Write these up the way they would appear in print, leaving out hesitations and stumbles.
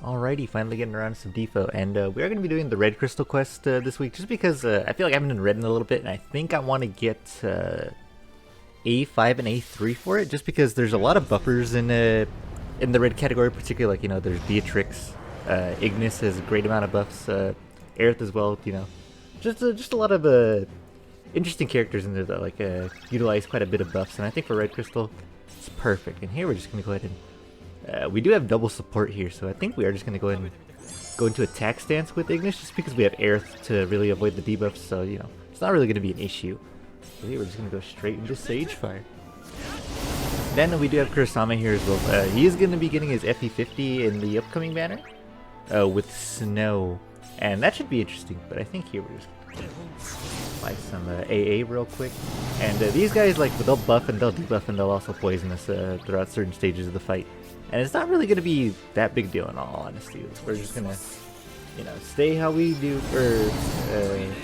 Alrighty, finally getting around to some DFFOO, and we are going to be doing the Red Crystal quest this week, just because I feel like I haven't done Red in a little bit, and I think I want to get A5 and A3 for it, just because there's a lot of buffers in the Red category, particularly, like, you know, there's Beatrix, Ignis has a great amount of buffs, Aerith as well, you know, just a lot of interesting characters in there that, like, utilize quite a bit of buffs, and I think for Red Crystal, it's perfect. And here we're just going to go ahead and we do have double support here, so I think we are just going to go ahead and go into attack stance with Ignis, just because we have Aerith to really avoid the debuffs, so, you know, it's not really going to be an issue. So here we're just going to go straight into Sage Fire. Then we do have Kurasame here as well. He is going to be getting his FE50 in the upcoming banner with Snow, and that should be interesting, but I think here we're just going to buy some AA real quick. And these guys, like, they'll buff and they'll debuff and they'll also poison us throughout certain stages of the fight. And it's not really going to be that big deal in all honesty. We're just going to, you know, stay how we do, or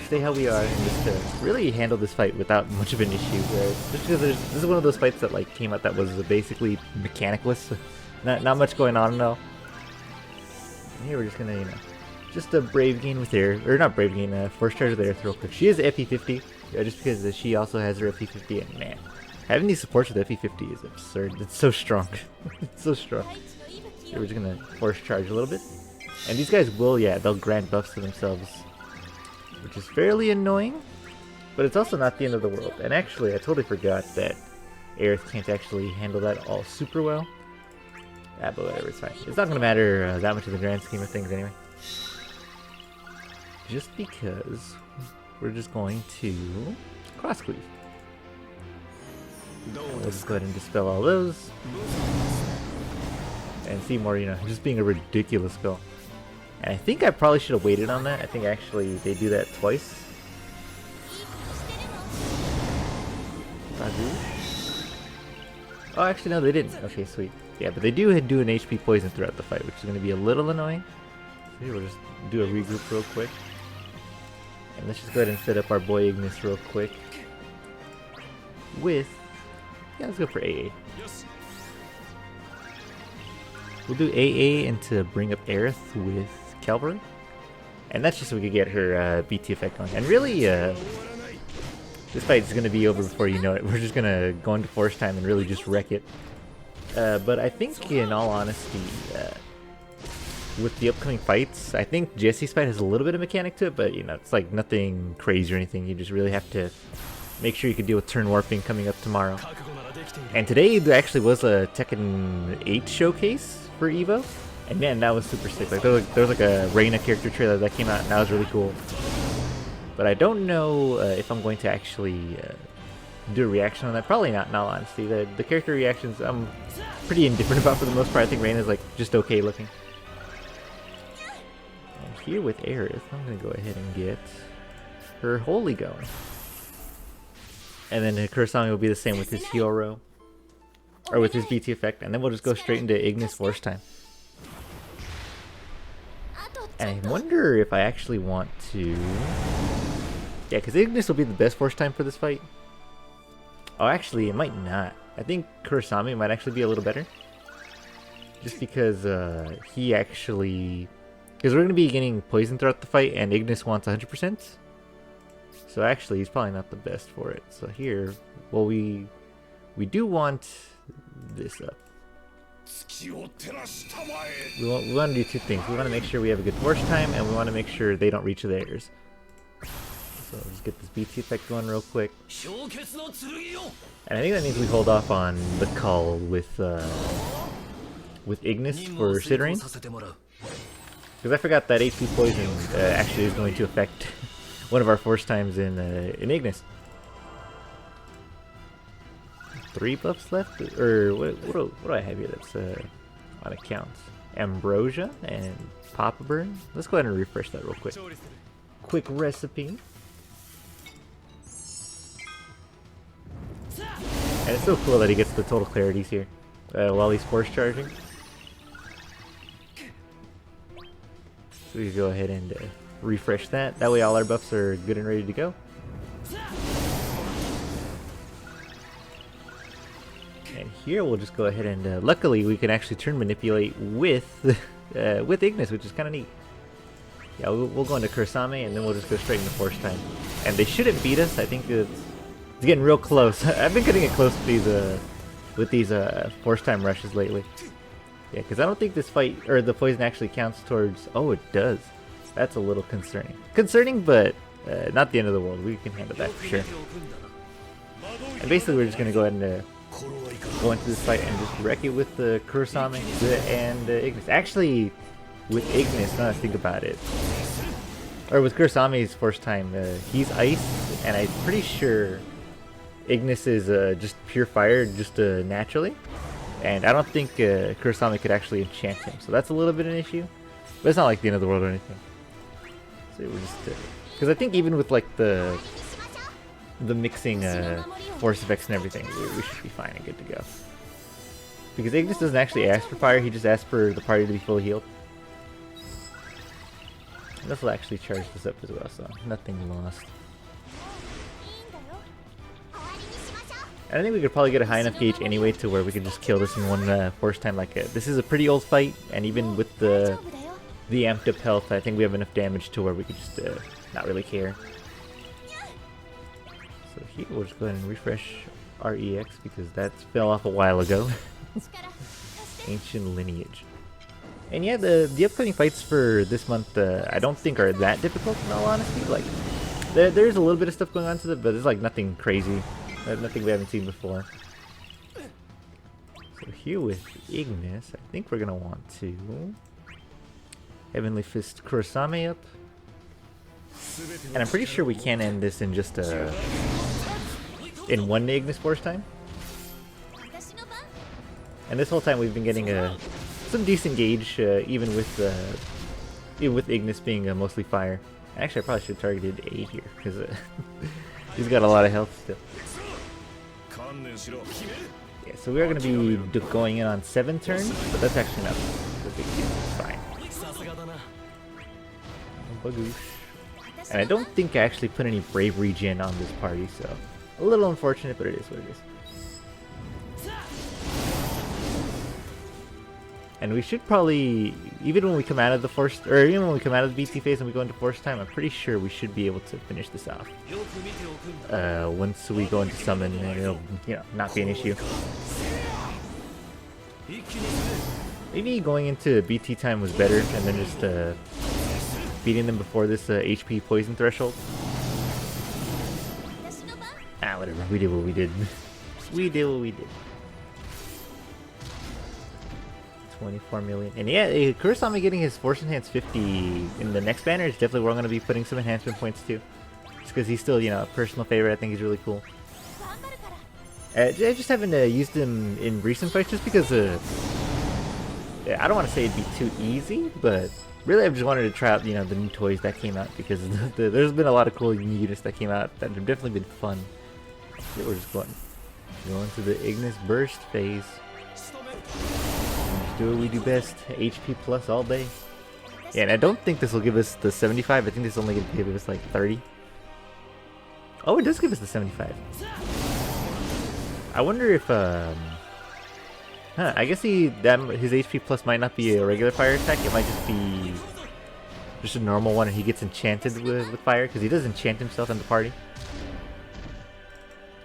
stay how we are, and just really handle this fight without much of an issue. Just because this is one of those fights that, like, came out that was basically mechanicless. Not much going on at all. And here we're just going to, you know, just a Brave Gain with Aerith, or not Brave Gain, Force Charge with Aerith real quick. She is FE50, just because she also has her FE50, and man, having these supports with FE50 is absurd. It's so strong. It's so strong. So we're just gonna Force Charge a little bit. And these guys will, yeah, they'll grant buffs to themselves, which is fairly annoying, but it's also not the end of the world. And actually, I totally forgot that Aerith can't actually handle that all super well. Ah, but whatever, it's fine. It's not gonna matter that much in the grand scheme of things anyway. Just because we're just going to Cross Cleave. Let's just go ahead and dispel all those. And see more, you know, just being a ridiculous spell. And I think I probably should have waited on that. I think actually they do that twice. Oh, actually no, they didn't. Okay, sweet. Yeah, but they do an HP poison throughout the fight, which is going to be a little annoying. So here we'll just do a regroup real quick. And let's just go ahead and set up our boy Ignis real quick. With... yeah, let's go for AA. We'll do AA and to bring up Aerith with Calvary. And that's just so we could get her BT effect on. And really, this fight is going to be over before you know it. We're just going to go into Force Time and really just wreck it. But I think, in all honesty, with the upcoming fights, I think Jesse's fight has a little bit of mechanic to it, but, you know, it's like nothing crazy or anything. You just really have to make sure you can deal with turn warping coming up tomorrow. And today there actually was a Tekken 8 showcase for EVO, and man, that was super sick. Like there was like a Reina character trailer that came out, and that was really cool. But I don't know if I'm going to actually do a reaction on that. Probably not, in all honesty. The character reactions I'm pretty indifferent about for the most part. I think Reina's like just okay looking. And here with Aerith, I'm gonna go ahead and get her Holy going. And then Kurasame will be the same with his heal row, or with his BT effect, and then we'll just go straight into Ignis Force Time. And I wonder if I actually want to... yeah, because Ignis will be the best Force Time for this fight. Oh, actually, it might not. I think Kurasame might actually be a little better. Just because he actually... because we're going to be getting poison throughout the fight, and Ignis wants 100%. So actually, he's probably not the best for it. So here, well, we do want this up. We want to do two things. We want to make sure we have a good Force Time, and we want to make sure they don't reach theirs. So let's get this BT effect going real quick. And I think that means we hold off on the call with Ignis for Siderain. Because I forgot that HP poison actually is going to affect one of our Force Times in Ignis. 3 buffs left, or what do I have here that's on accounts? Ambrosia and Papa Burn. Let's go ahead and refresh that real quick. Quick recipe. And it's so cool that he gets the total clarities here while he's Force Charging. So we can go ahead and refresh that. That way all our buffs are good and ready to go. And here we'll just go ahead and luckily we can actually turn manipulate with with Ignis, which is kind of neat. Yeah, we'll go into Kurasame, and then we'll just go straight into Force Time. And they shouldn't beat us. I think it's getting real close. I've been getting it close with these Force Time rushes lately. Yeah, because I don't think this fight, or the poison actually counts towards... Oh, it does. That's a little concerning. Concerning, but not the end of the world. We can handle that for sure. And basically, we're just going to go ahead and go into this fight and just wreck it with the Kurasame and Ignis. Actually, with Ignis, now that I think about it, or with Kurasame's Force Time, he's ice, and I'm pretty sure Ignis is just pure fire, just naturally. And I don't think Kurasame could actually enchant him, so that's a little bit of an issue. But it's not like the end of the world or anything. So we're just because I think even with like the mixing force effects and everything, we should be fine and good to go. Because Ignis doesn't actually ask for fire; he just asks for the party to be fully healed. And this will actually charge this up as well, so nothing lost. And I think we could probably get a high enough gauge anyway to where we could just kill this in one Force Time. Like this is a pretty old fight, and even with the amped up health, I think we have enough damage to where we could just not really care. So here we'll just go ahead and refresh our EX because that fell off a while ago. Ancient Lineage. And yeah, the upcoming fights for this month I don't think are that difficult in all honesty. Like there's a little bit of stuff going on to it, but it's like nothing crazy. Nothing we haven't seen before. So here with Ignis, I think we're gonna want to Heavenly Fist Kurasame up. And I'm pretty sure we can end this in just in one Ignis Force Time. And this whole time we've been getting some decent gauge, even with Ignis being mostly fire. Actually, I probably should have targeted A here because he's got a lot of health still. Yeah, so we are going to be going in on 7 turns, but that's actually not the big deal. It's fine. And I don't think I actually put any Brave Regen on this party, so a little unfortunate, but it is what it is. And we should probably, even when we come out of the Force, or even when we come out of the BT phase and we go into Force Time, I'm pretty sure we should be able to finish this off. Once we go into Summon, and it'll, not be an issue. Maybe going into BT time was better, and then just beating them before this HP poison threshold. Ah, whatever. We did what we did. We did what we did. 24 million. And yeah, Kurasame getting his Force Enhance 50 in the next banner is definitely where I'm going to be putting some enhancement points too. Just because he's still, a personal favorite. I think he's really cool. I just haven't used him in recent fights just because I don't want to say it'd be too easy, but really I've just wanted to try out, the new toys that came out because there's been a lot of cool new units that came out that have definitely been fun. So we're just going to the Ignis Burst phase. Do what we do best, HP plus all day. Yeah, and I don't think this will give us the 75. I think this is only going to give us like 30. Oh, it does give us the 75. I wonder if I guess his HP plus might not be a regular fire attack. It might just be just a normal one, and he gets enchanted with fire because he does enchant himself in the party.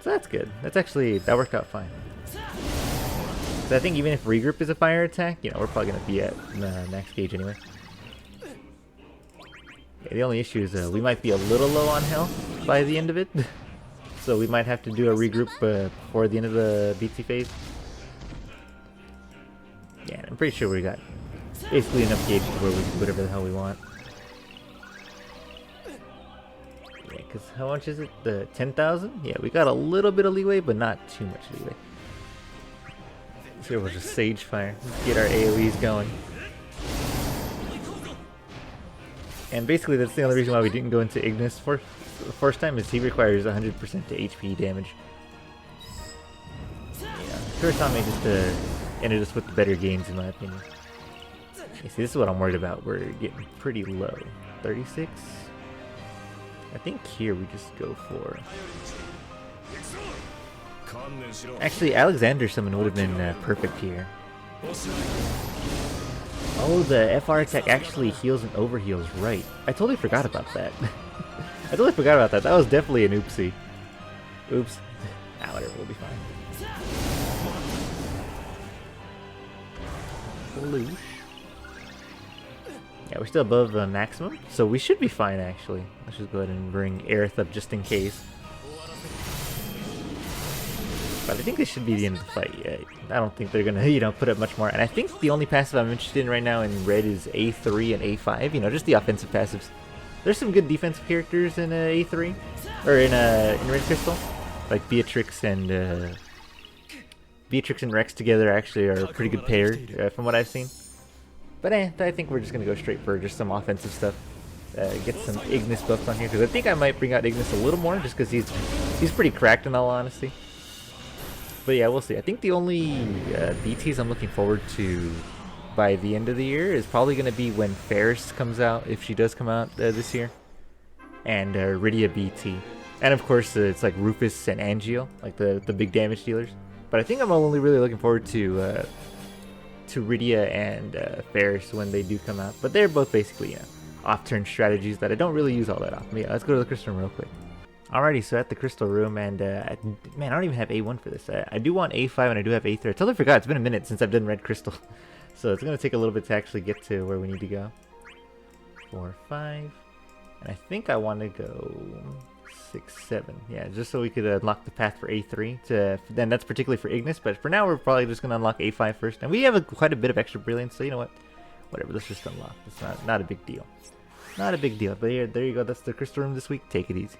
So that's good. That worked out fine. So I think even if regroup is a fire attack, we're probably going to be at max gauge anyway. Yeah, the only issue is we might be a little low on health by the end of it. So we might have to do a regroup before the end of the BT phase. Yeah, I'm pretty sure we got basically enough gauge to where we can do whatever the hell we want. Yeah, because how much is it? The 10,000? Yeah, we got a little bit of leeway, but not too much leeway. Here we'll just Sage Fire, get our AoEs going. And basically that's the only reason why we didn't go into Ignis for the first time is he requires 100% to HP damage. Yeah, Kurasame just ended us with the better gains in my opinion. Okay, see, this is what I'm worried about. We're getting pretty low. 36? I think here we just go for... Actually, Alexander summon would have been perfect here. Oh, the FR attack actually heals and overheals, right. I totally forgot about that. I totally forgot about that. That was definitely an oopsie. Oops. Ah, whatever, we'll be fine. Loosh. Yeah, we're still above maximum, so we should be fine actually. Let's just go ahead and bring Aerith up just in case. But I think this should be the end of the fight. Yeah, I don't think they're gonna, put up much more. And I think the only passive I'm interested in right now in red is A3 and A5. Just the offensive passives. There's some good defensive characters in A3 or in Red Crystal, like Beatrix and Rex together actually are a pretty good pair from what I've seen. But I think we're just gonna go straight for just some offensive stuff. Get some Ignis buffs on here because I think I might bring out Ignis a little more just because he's pretty cracked in all honesty. But yeah, we'll see. I think the only BTs I'm looking forward to by the end of the year is probably going to be when Ferris comes out, if she does come out this year, and Rydia BT. And of course, it's like Rufus and Angeal, like the big damage dealers. But I think I'm only really looking forward to Rydia and Ferris when they do come out. But they're both basically off-turn strategies that I don't really use all that often. But yeah, let's go to the crystal room real quick. Alrighty, so at the crystal room, and man, I don't even have A1 for this. I do want A5 and I do have A3. I totally forgot, it's been a minute since I've done red crystal. So it's going to take a little bit to actually get to where we need to go. 4, 5, and I think I want to go 6, 7. Yeah, just so we could unlock the path for A3. Then that's particularly for Ignis, but for now we're probably just going to unlock A5 first. And we have quite a bit of extra brilliance, so you know what? Whatever, let's just unlock. It's not a big deal. Not a big deal, but here, there you go. That's the crystal room this week. Take it easy.